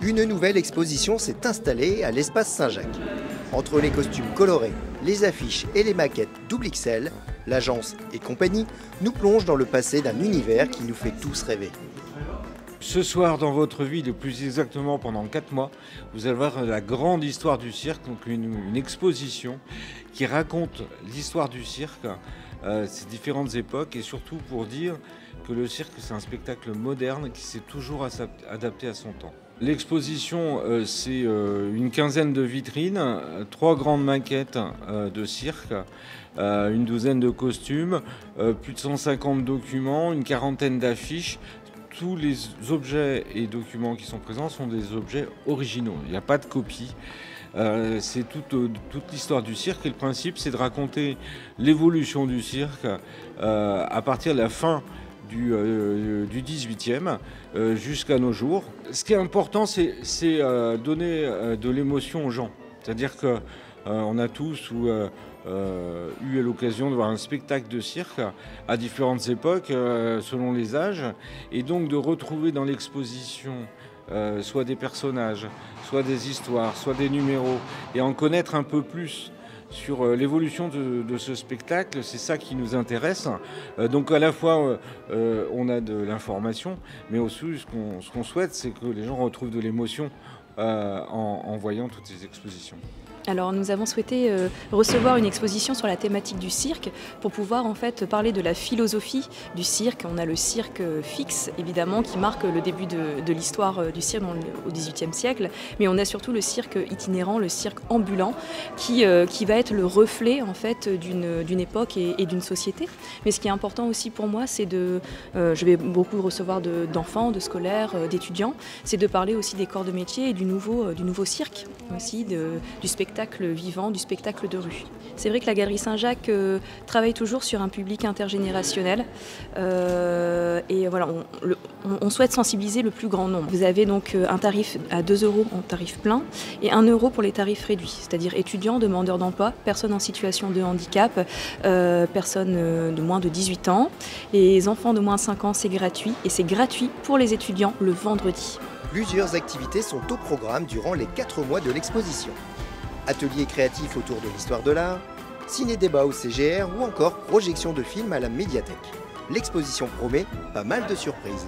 Une nouvelle exposition s'est installée à l'espace Saint-Jacques. Entre les costumes colorés, les affiches et les maquettes double XL, l'agence et compagnie nous plonge dans le passé d'un univers qui nous fait tous rêver. Ce soir, dans votre ville, et plus exactement pendant 4 mois, vous allez voir la grande histoire du cirque, donc une exposition qui raconte l'histoire du cirque, ses différentes époques, et surtout pour dire que le cirque, c'est un spectacle moderne qui s'est toujours adapté à son temps. L'exposition, c'est une quinzaine de vitrines, 3 grandes maquettes de cirque, une douzaine de costumes, plus de 150 documents, une quarantaine d'affiches. Tous les objets et documents qui sont présents sont des objets originaux. Il n'y a pas de copie. C'est toute l'histoire du cirque. Et le principe, c'est de raconter l'évolution du cirque à partir de la fin du 18e jusqu'à nos jours. Ce qui est important, c'est donner de l'émotion aux gens. C'est-à-dire qu'on a tous eu l'occasion de voir un spectacle de cirque à différentes époques, selon les âges, et donc de retrouver dans l'exposition soit des personnages, soit des histoires, soit des numéros, et en connaître un peu plus sur l'évolution de ce spectacle, c'est ça qui nous intéresse. Donc à la fois on a de l'information, mais aussi ce qu'on souhaite, c'est que les gens retrouvent de l'émotion en voyant toutes ces expositions. Alors nous avons souhaité recevoir une exposition sur la thématique du cirque pour pouvoir en fait parler de la philosophie du cirque. On a le cirque fixe évidemment qui marque le début de l'histoire du cirque au XVIIIe siècle, mais on a surtout le cirque itinérant, le cirque ambulant qui va être le reflet en fait d'une époque et d'une société. Mais ce qui est important aussi pour moi, c'est je vais beaucoup recevoir d'enfants, de scolaires, d'étudiants, c'est de parler aussi des corps de métier et du nouveau cirque aussi, du spectacle vivant, du spectacle de rue. C'est vrai que la Galerie Saint-Jacques travaille toujours sur un public intergénérationnel et voilà, on souhaite sensibiliser le plus grand nombre. Vous avez donc un tarif à 2 € en tarif plein et 1 € pour les tarifs réduits, c'est-à-dire étudiants, demandeurs d'emploi, personnes en situation de handicap, personnes de moins de 18 ans. Les enfants de moins de 5 ans, c'est gratuit et c'est gratuit pour les étudiants le vendredi. Plusieurs activités sont au programme durant les 4 mois de l'exposition. Ateliers créatifs autour de l'histoire de l'art, ciné-débat au CGR ou encore projection de films à la médiathèque. L'exposition promet pas mal de surprises.